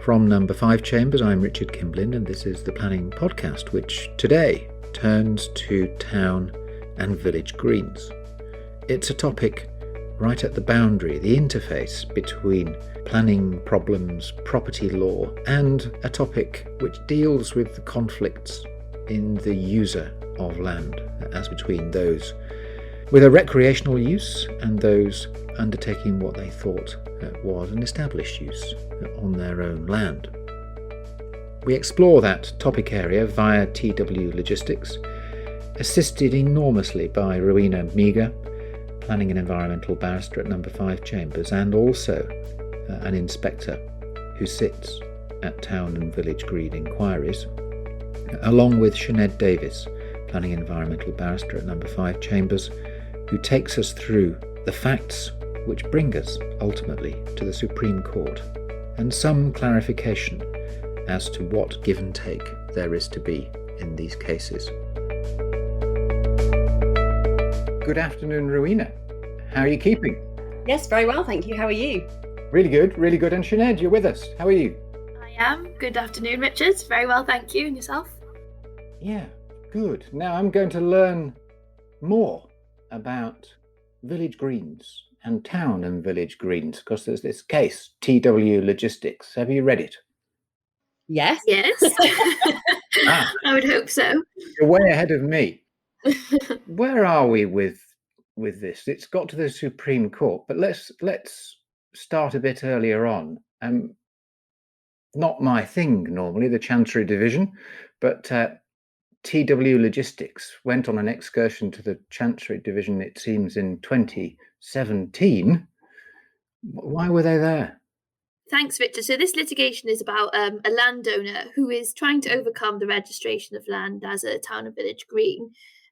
From Number 5 Chambers, I'm Richard Kimblin, and this is the Planning Podcast, which today turns to town and village greens. It's a topic right at the boundary, the interface between planning problems, property law, and a topic which deals with the conflicts in the user of land, as between those with a recreational use and those undertaking what they thought was an established use on their own land. We explore that topic area via TW Logistics, assisted enormously by Rowena Meager, Planning and Environmental Barrister at Number 5 Chambers, and also an inspector who sits at Town and Village Green Inquiries, along with Sioned Davies, Planning and Environmental Barrister at Number 5 Chambers, who takes us through the facts which bring us ultimately to the Supreme Court, and some clarification as to what give and take there is to be in these cases. Good afternoon, Rowena. How are you keeping? Yes, very well, thank you. How are you? Really good, really good. And Sioned, you're with us. How are you? I am. Good afternoon, Richard. Very well, thank you. And yourself? Yeah, good. Now I'm going to learn more about village greens and town and village greens, because there's this case, TW Logistics. Have you read it? Yes. Yes. I would hope so. You're way ahead of me. Where are we with this? It's got to the Supreme Court, but let's start a bit earlier on. Not my thing normally, the Chancery Division, but TW Logistics went on an excursion to the Chancery Division, it seems, in 2017. Why were they there? Thanks, Richard. So this litigation is about a landowner who is trying to overcome the registration of land as a town and village green.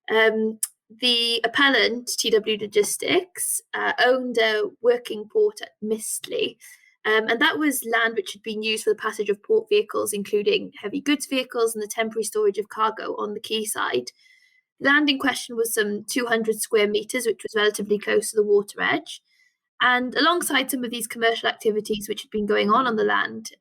The appellant, TW Logistics, owned a working port at Mistley. And that was land which had been used for the passage of port vehicles, including heavy goods vehicles and the temporary storage of cargo on the quayside. The land in question was some 200 square metres, which was relatively close to the water edge. And alongside some of these commercial activities which had been going on the land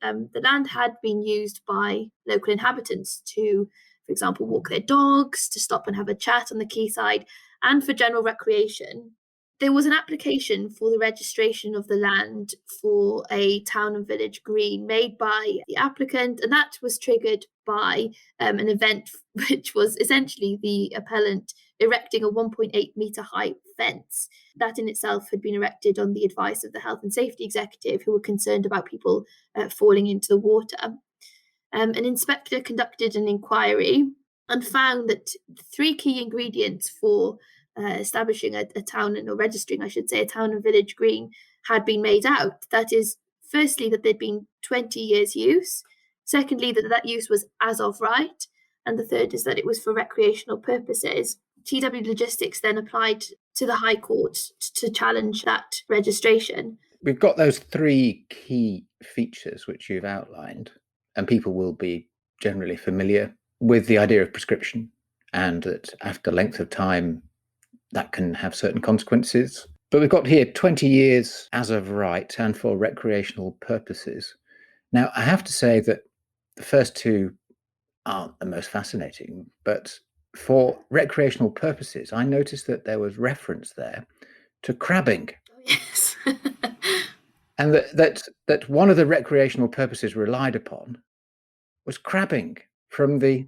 had been used by local inhabitants to, for example, walk their dogs, to stop and have a chat on the quayside, and for general recreation. There was an application for the registration of the land for a town and village green made by the applicant, and that was triggered by an event which was essentially the appellant erecting a 1.8 metre high fence. That in itself had been erected on the advice of the Health and Safety Executive, who were concerned about people falling into the water. An inspector conducted an inquiry and found that three key ingredients for establishing a town or registering, I should say, a town and village green had been made out. That is, firstly, that there'd been 20 years use. Secondly, that use was as of right. And the third is that it was for recreational purposes. TW Logistics then applied to the High Court to challenge that registration. We've got those three key features which you've outlined, and people will be generally familiar with the idea of prescription, and that after length of time that can have certain consequences. But we've got here 20 years as of right and for recreational purposes. Now, I have to say that the first two aren't the most fascinating, but for recreational purposes, I noticed that there was reference there to crabbing. Oh, yes. And that one of the recreational purposes relied upon was crabbing from the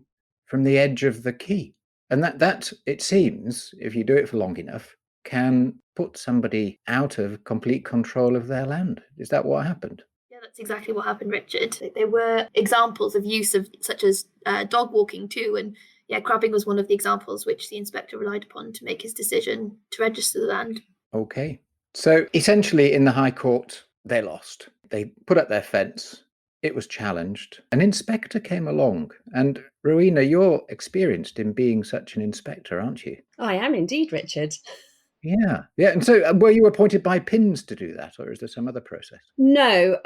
edge of the quay. And that, it seems, if you do it for long enough, can put somebody out of complete control of their land. Is that what happened? Yeah, that's exactly what happened, Richard. There were examples of use of such as dog walking too. And yeah, crabbing was one of the examples which the inspector relied upon to make his decision to register the land. Okay. So essentially in the High Court, they lost. They put up their fence. It was challenged. An inspector came along, and Rowena, you're experienced in being such an inspector, aren't you? I am indeed, Richard. Yeah. Yeah. And so were you appointed by PINS to do that, or is there some other process? No,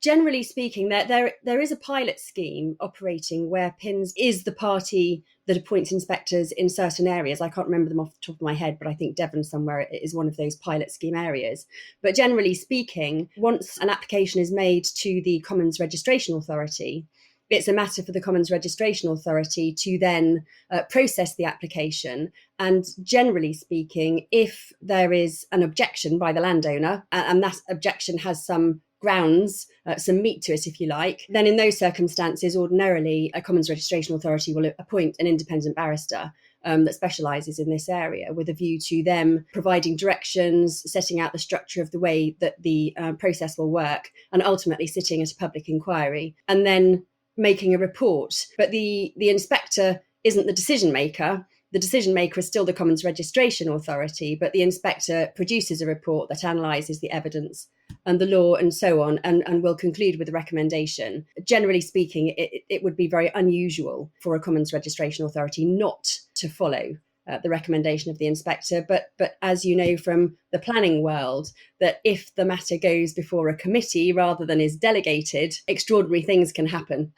generally speaking, there is a pilot scheme operating where PINS is the party that appoints inspectors in certain areas. I can't remember them off the top of my head, but I think Devon somewhere is one of those pilot scheme areas. But generally speaking, once an application is made to the Commons Registration Authority, it's a matter for the Commons Registration Authority to then process the application. And generally speaking, if there is an objection by the landowner, and that objection has some grounds, some meat to it, if you like, then in those circumstances, ordinarily, a Commons Registration Authority will appoint an independent barrister that specialises in this area, with a view to them providing directions, setting out the structure of the way that the process will work, and ultimately sitting at a public inquiry and then making a report. But the inspector isn't the decision maker. The decision maker is still the Commons Registration Authority, but the inspector produces a report that analyses the evidence and the law and so on, and will conclude with a recommendation. Generally speaking, it would be very unusual for a Commons Registration Authority not to follow the recommendation of the inspector. But as you know from the planning world, that if the matter goes before a committee rather than is delegated, extraordinary things can happen.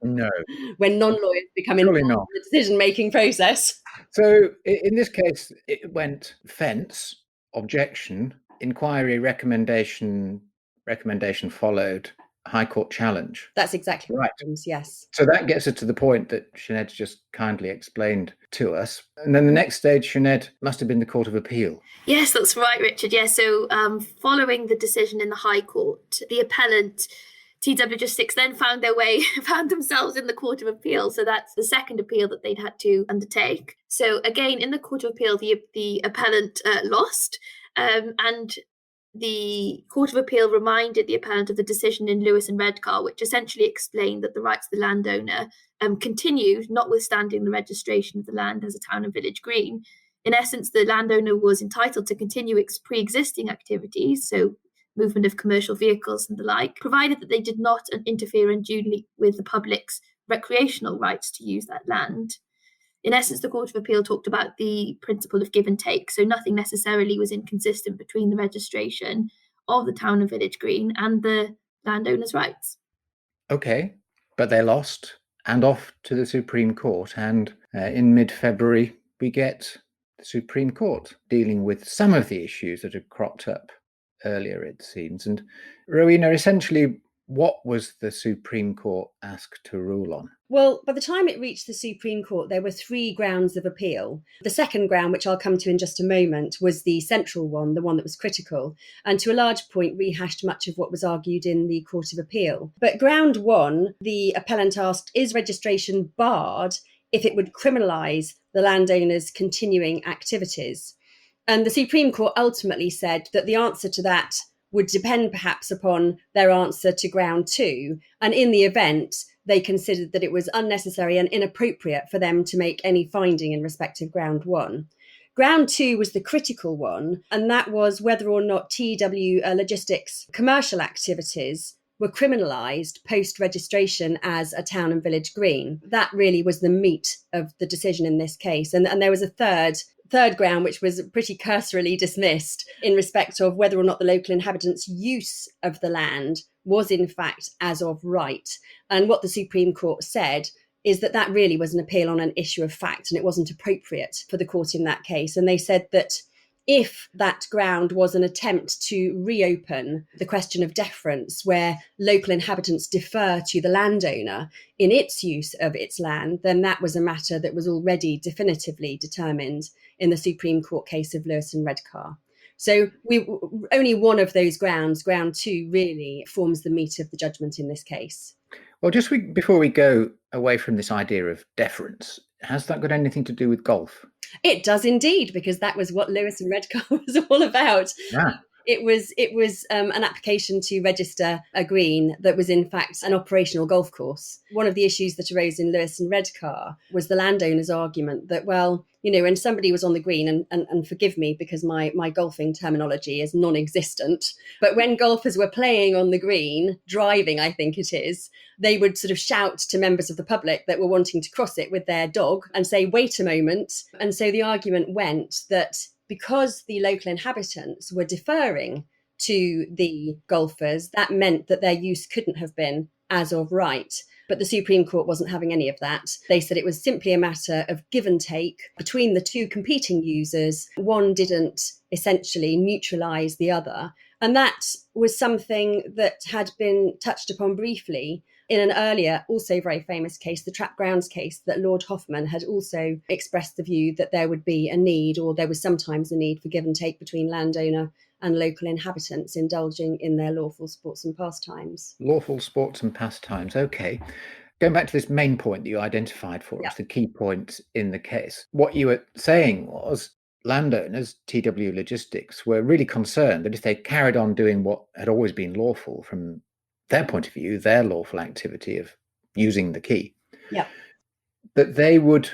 No. When non-lawyers become involved in the decision-making process. So in this case, it went fence, objection, inquiry, recommendation followed, High Court challenge. That's exactly right. Yes. So that gets us to the point that Sioned just kindly explained to us. And then the next stage, Sioned, must have been the Court of Appeal. Yes, that's right, Richard. Yes, so following the decision in the High Court, the appellant TW Justice then found themselves in the Court of Appeal. So that's the second appeal that they'd had to undertake. So again, in the Court of Appeal, the appellant lost, and the Court of Appeal reminded the appellant of the decision in Lewis and Redcar, which essentially explained that the rights of the landowner continued, notwithstanding the registration of the land as a town and village green. In essence, the landowner was entitled to continue its pre-existing activities, so movement of commercial vehicles and the like, provided that they did not interfere unduly with the public's recreational rights to use that land. In essence, the Court of Appeal talked about the principle of give and take, so nothing necessarily was inconsistent between the registration of the town and village green and the landowner's rights. Okay, but they lost and off to the Supreme Court, and in mid-February we get the Supreme Court dealing with some of the issues that had cropped up earlier, it seems. And Rowena, essentially, what was the Supreme Court asked to rule on? Well, by the time it reached the Supreme Court, there were 3 grounds of appeal. The second ground, which I'll come to in just a moment, was the central one, the one that was critical, and to a large point rehashed much of what was argued in the Court of Appeal. But ground 1, the appellant asked, is registration barred if it would criminalise the landowner's continuing activities? And the Supreme Court ultimately said that the answer to that would depend perhaps upon their answer to ground 2. And in the event, they considered that it was unnecessary and inappropriate for them to make any finding in respect of ground 1. Ground 2 was the critical one, and that was whether or not TW Logistics commercial activities were criminalised post-registration as a town and village green. That really was the meat of the decision in this case. And there was a third ground, which was pretty cursorily dismissed in respect of whether or not the local inhabitants' use of the land was in fact as of right. And what the Supreme Court said is that that really was an appeal on an issue of fact, and it wasn't appropriate for the court in that case. And they said that if that ground was an attempt to reopen the question of deference, where local inhabitants defer to the landowner in its use of its land, then that was a matter that was already definitively determined in the Supreme Court case of Lewis and Redcar. So only one of those grounds, ground 2, really forms the meat of the judgment in this case. Well, just before we go away from this idea of deference, has that got anything to do with golf? It does indeed, because that was what Lewis and Redcar was all about. Yeah. It was an application to register a green that was in fact an operational golf course. One of the issues that arose in Lewis and Redcar was the landowner's argument that, well, you know, when somebody was on the green, and forgive me because my golfing terminology is non-existent, but when golfers were playing on the green, driving, I think it is, they would sort of shout to members of the public that were wanting to cross it with their dog and say, wait a moment. And so the argument went that because the local inhabitants were deferring to the golfers, that meant that their use couldn't have been as of right. But the Supreme Court wasn't having any of that. They said it was simply a matter of give and take between the two competing users. One didn't essentially neutralise the other. And that was something that had been touched upon briefly in an earlier, also very famous case, the Trap Grounds case, that Lord Hoffman had also expressed the view that there would be a need, or there was sometimes a need, for give and take between landowner and local inhabitants indulging in their lawful sports and pastimes. Lawful sports and pastimes, okay. Going back to this main point that you identified for us, the key point in the case, what you were saying was landowners, TW Logistics, were really concerned that if they carried on doing what had always been lawful from their point of view, their lawful activity of using the key, that they would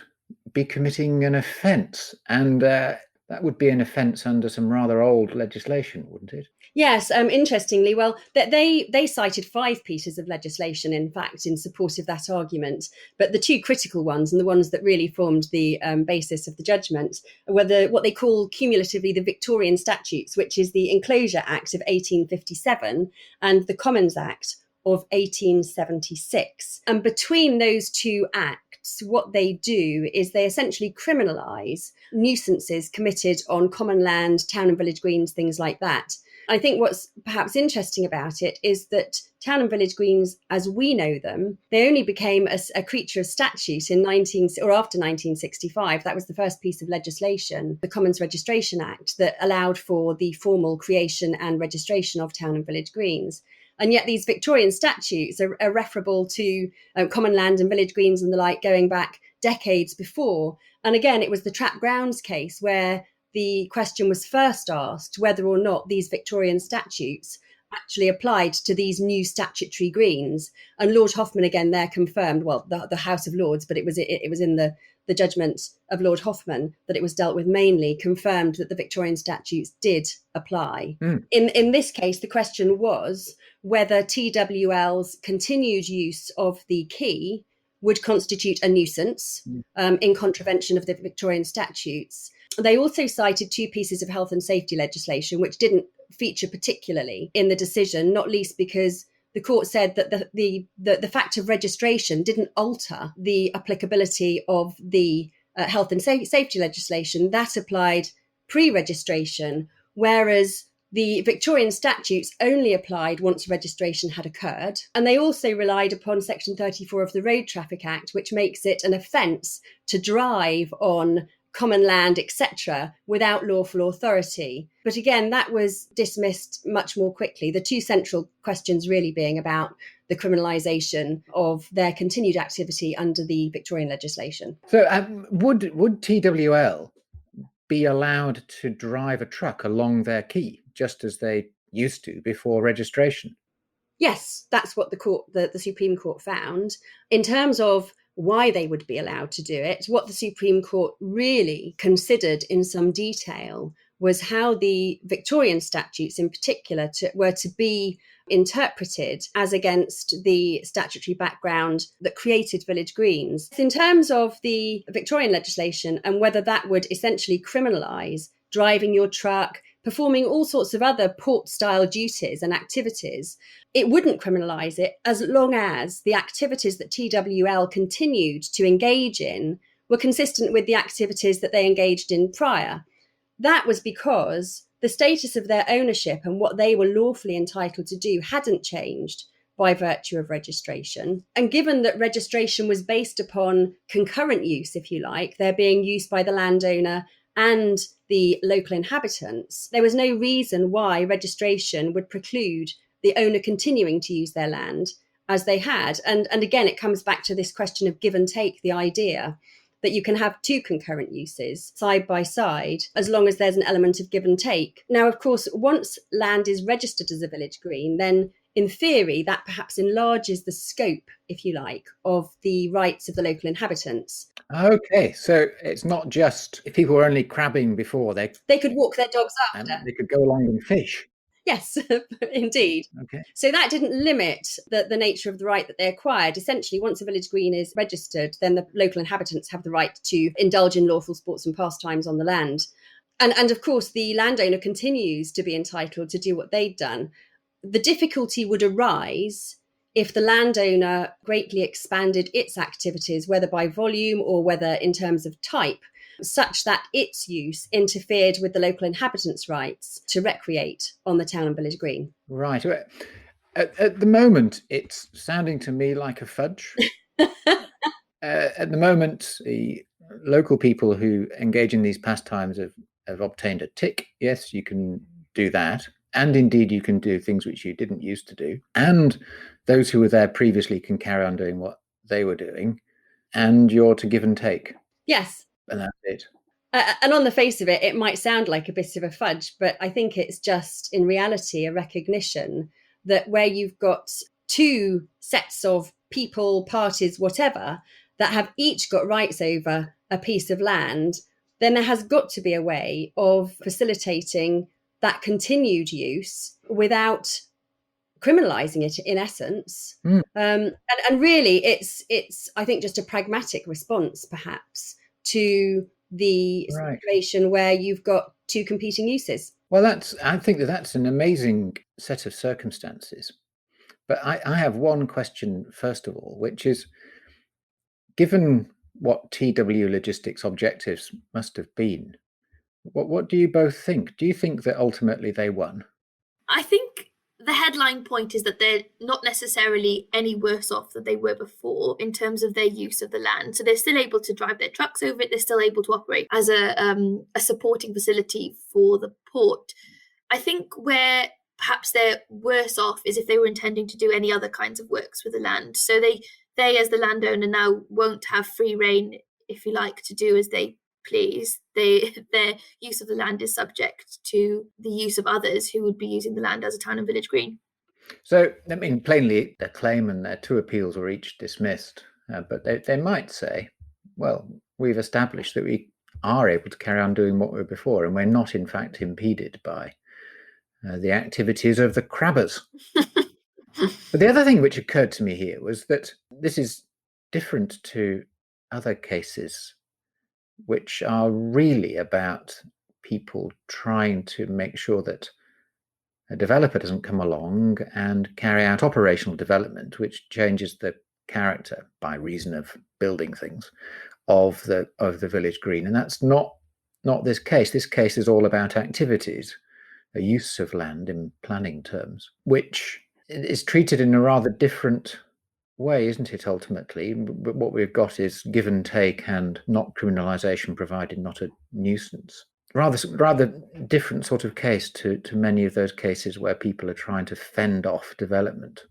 be committing an offence. And that would be an offence under some rather old legislation, wouldn't it? Yes, interestingly, well, they cited 5 pieces of legislation, in fact, in support of that argument. But the 2 critical ones, and the ones that really formed the basis of the judgment, were what they call cumulatively the Victorian Statutes, which is the Enclosure Act of 1857 and the Commons Act of 1876. And between those 2 acts, what they do is they essentially criminalise nuisances committed on common land, town and village greens, things like that. I think what's perhaps interesting about it is that town and village greens, as we know them, they only became a creature of statute in after 1965. That was the first piece of legislation, the Commons Registration Act, that allowed for the formal creation and registration of town and village greens. And yet these Victorian statutes are referable to common land and village greens and the like, going back decades before. And again, it was the Trap Grounds case where the question was first asked whether or not these Victorian statutes actually applied to these new statutory greens. And Lord Hoffman again there confirmed, well, the House of Lords, but it was in the judgment of Lord Hoffman that it was dealt with mainly, confirmed that the Victorian statutes did apply. In this case, the question was whether TWL's continued use of the key would constitute a nuisance in contravention of the Victorian statutes. They also cited 2 pieces of health and safety legislation, which didn't feature particularly in the decision, not least because the court said that the fact of registration didn't alter the applicability of the health and safety legislation. That applied pre-registration, whereas the Victorian statutes only applied once registration had occurred. And they also relied upon Section 34 of the Road Traffic Act, which makes it an offence to drive on common land, etc., without lawful authority. But again, that was dismissed much more quickly. The 2 central questions really being about the criminalisation of their continued activity under the Victorian legislation. So would TWL be allowed to drive a truck along their key, just as they used to before registration? Yes, that's what the Supreme Court found. In terms of why they would be allowed to do it, what the Supreme Court really considered in some detail was how the Victorian statutes in particular were to be interpreted as against the statutory background that created village greens. In terms of the Victorian legislation and whether that would essentially criminalise driving your truck, performing all sorts of other port-style duties and activities, it wouldn't criminalise it as long as the activities that TWL continued to engage in were consistent with the activities that they engaged in prior. That was because the status of their ownership and what they were lawfully entitled to do hadn't changed by virtue of registration. And given that registration was based upon concurrent use, if you like, there being use by the landowner and the local inhabitants, there was no reason why registration would preclude the owner continuing to use their land as they had. And again, it comes back to this question of give and take, the idea that you can have 2 concurrent uses side by side as long as there's an element of give and take. Now, of course, once land is registered as a village green, then in theory, that perhaps enlarges the scope, if you like, of the rights of the local inhabitants. Okay, so it's not just if people were only crabbing before, they could walk their dogs after. And they could go along and fish. Yes, indeed. Okay. So that didn't limit the nature of the right that they acquired. Essentially, once a village green is registered, then the local inhabitants have the right to indulge in lawful sports and pastimes on the land. And of course, the landowner continues to be entitled to do what they've done. The difficulty would arise if the landowner greatly expanded its activities, whether by volume or whether in terms of type, such that its use interfered with the local inhabitants' rights to recreate on the town and village green. Right. At the moment, it's sounding to me like a fudge. At the moment, the local people who engage in these pastimes have obtained a tick. Yes, you can do that. And indeed, you can do things which you didn't used to do. And those who were there previously can carry on doing what they were doing. And you're to give and take. Yes. And that's it. And on the face of it, it might sound like a bit of a fudge, but I think it's just in reality a recognition that where you've got two sets of people, parties, whatever, that have each got rights over a piece of land, then there has got to be a way of facilitating that continued use without criminalizing it, in essence. And really, it's I think just a pragmatic response, perhaps, to the situation where you've got two competing uses. Well, I think that's an amazing set of circumstances. But I have one question, first of all, which is, given what TW Logistics' objectives must have been, what do you both think? Do you think that ultimately they won? I think the headline point is that they're not necessarily any worse off than they were before in terms of their use of the land. So they're still able to drive their trucks over it. They're still able to operate as a supporting facility for the port. I think where perhaps they're worse off is if they were intending to do any other kinds of works with the land. So they as the landowner now won't have free rein, if you like, to do as they please. Their use of the land is subject to the use of others who would be using the land as a town and village green. So, I mean, plainly, their claim and their two appeals were each dismissed. But they might say, well, we've established that we are able to carry on doing what we were before, and we're not, in fact, impeded by the activities of the crabbers. But the other thing which occurred to me here was that this is different to other cases which are really about people trying to make sure that a developer doesn't come along and carry out operational development which changes the character, by reason of building things, of the village green. And that's not this case. This case is all about activities, a use of land in planning terms, which is treated in a rather different way, isn't it, ultimately? But what we've got is give and take and not criminalisation, provided not a nuisance. Rather different sort of case to many of those cases where people are trying to fend off development.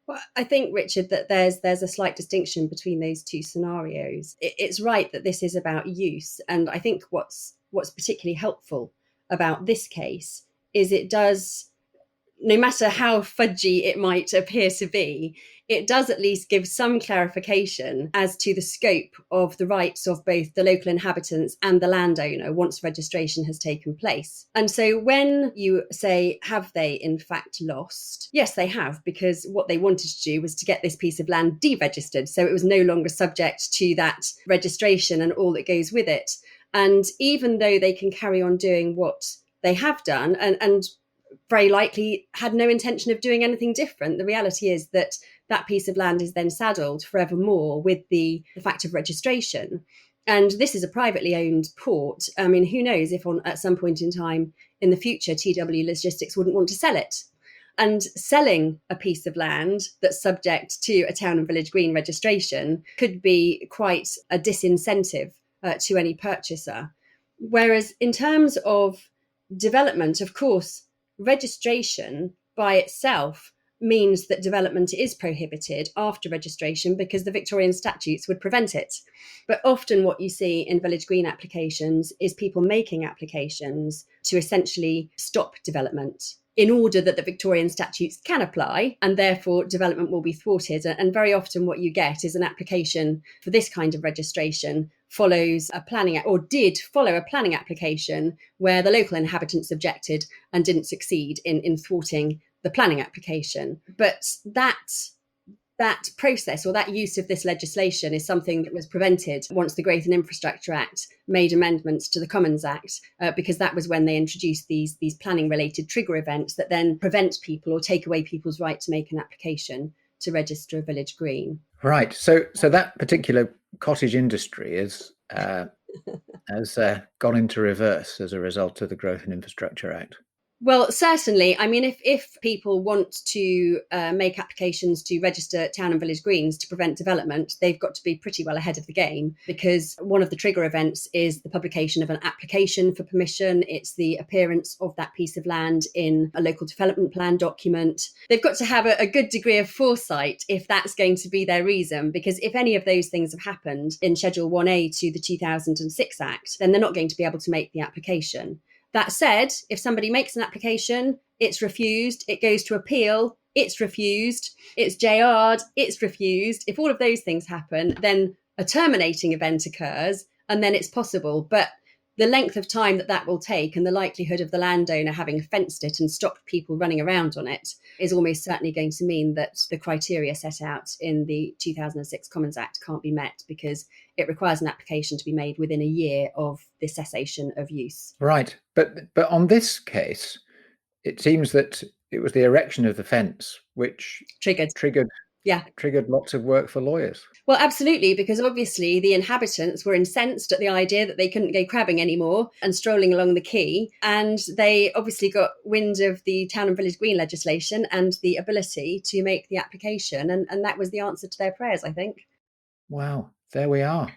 Well, I think, Richard, that there's a slight distinction between those two scenarios. It's right that this is about use, and I think what's particularly helpful about this case is it does, no matter how fudgy it might appear to be, it does at least give some clarification as to the scope of the rights of both the local inhabitants and the landowner once registration has taken place. And so when you say, have they in fact lost? Yes, they have, because what they wanted to do was to get this piece of land deregistered, so it was no longer subject to that registration and all that goes with it. And even though they can carry on doing what they have done and very likely had no intention of doing anything different, the reality is that that piece of land is then saddled forevermore with the fact of registration. And this is a privately owned port. I mean, who knows if at some point in time in the future, TW Logistics wouldn't want to sell it. And selling a piece of land that's subject to a town and village green registration could be quite a disincentive to any purchaser. Whereas in terms of development, of course, registration by itself means that development is prohibited after registration because the Victorian Statutes would prevent it. But often what you see in village green applications is people making applications to essentially stop development in order that the Victorian Statutes can apply, and therefore development will be thwarted. And very often what you get is an application for this kind of registration follows a planning, or did follow a planning application where the local inhabitants objected and didn't succeed in thwarting the planning application. But that that process or that use of this legislation is something that was prevented once the Growth and Infrastructure Act made amendments to the Commons Act, because that was when they introduced these planning related trigger events that then prevent people or take away people's right to make an application to register a village green. Right. So that particular cottage industry has gone into reverse as a result of the Growth and Infrastructure Act. Well, certainly. I mean, if people want to make applications to register town and village greens to prevent development, they've got to be pretty well ahead of the game, because one of the trigger events is the publication of an application for permission. It's the appearance of that piece of land in a local development plan document. They've got to have a good degree of foresight if that's going to be their reason, because if any of those things have happened in Schedule 1A to the 2006 Act, then they're not going to be able to make the application. That said, if somebody makes an application, it's refused, it goes to appeal, it's refused, it's JR'd, it's refused. If all of those things happen, then a terminating event occurs, and then it's possible. But the length of time that will take and the likelihood of the landowner having fenced it and stopped people running around on it is almost certainly going to mean that the criteria set out in the 2006 Commons Act can't be met, because it requires an application to be made within a year of the cessation of use. Right. But on this case, it seems that it was the erection of the fence which triggered lots of work for lawyers. Well, absolutely, because obviously the inhabitants were incensed at the idea that they couldn't go crabbing anymore and strolling along the quay. And they obviously got wind of the town and village green legislation and the ability to make the application. And that was the answer to their prayers, I think. Wow, there we are.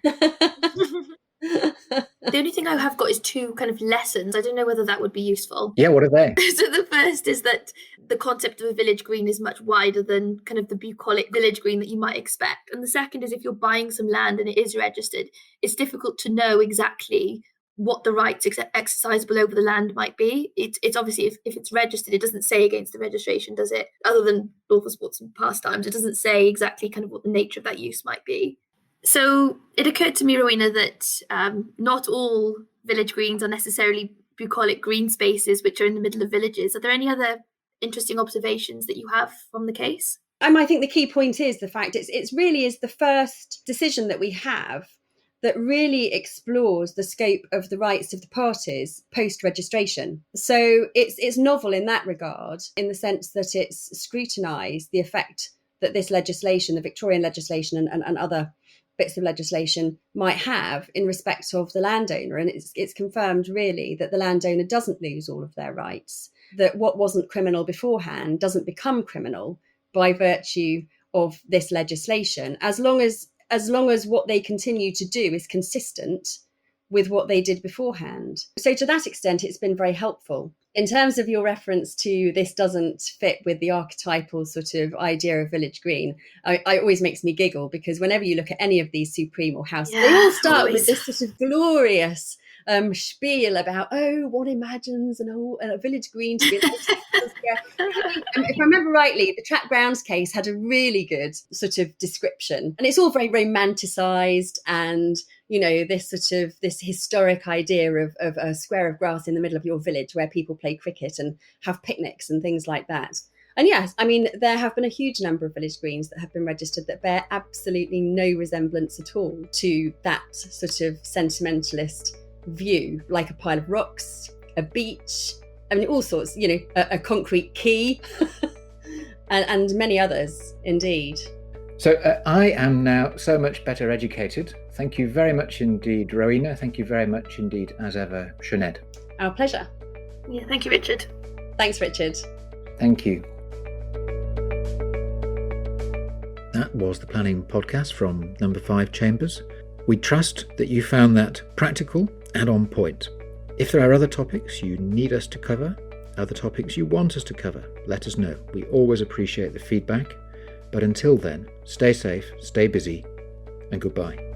The only thing I have got is two kind of lessons. I don't know whether that would be useful. Yeah, what are they? So the first is that the concept of a village green is much wider than kind of the bucolic village green that you might expect. And the second is, if you're buying some land and it is registered, it's difficult to know exactly what the rights exercisable over the land might be. It's obviously, if it's registered, it doesn't say against the registration, does it? Other than lawful sports and pastimes, it doesn't say exactly kind of what the nature of that use might be. So it occurred to me, Rowena, that not all village greens are necessarily bucolic green spaces which are in the middle of villages. Are there any other interesting observations that you have from the case? I think the key point is the fact it's really is the first decision that we have that really explores the scope of the rights of the parties post-registration. So it's novel in that regard, in the sense that it's scrutinised the effect that this legislation, the Victorian legislation and other bits of legislation might have in respect of the landowner. And it's confirmed really that the landowner doesn't lose all of their rights, that what wasn't criminal beforehand doesn't become criminal by virtue of this legislation, as long as what they continue to do is consistent with what they did beforehand. So to that extent, it's been very helpful. In terms of your reference to this doesn't fit with the archetypal sort of idea of village green, it always makes me giggle, because whenever you look at any of these Supreme or House, they all start with this sort of glorious spiel about, one imagines a village green to be if I remember rightly, the Track Browns case had a really good sort of description, and it's all very romanticised, and this historic idea of a square of grass in the middle of your village where people play cricket and have picnics and things like that. And yes, I mean, there have been a huge number of village greens that have been registered that bear absolutely no resemblance at all to that sort of sentimentalist view, like a pile of rocks, a beach, I mean, all sorts, a concrete quay and many others indeed. So I am now so much better educated. Thank you very much indeed, Rowena. Thank you very much indeed, as ever, Sioned. Our pleasure. Yeah, thank you, Richard. Thanks, Richard. Thank you. That was the Planning Podcast from No5 Chambers. We trust that you found that practical and on point. If there are other topics you need us to cover, other topics you want us to cover, let us know. We always appreciate the feedback. But until then, stay safe, stay busy, and goodbye.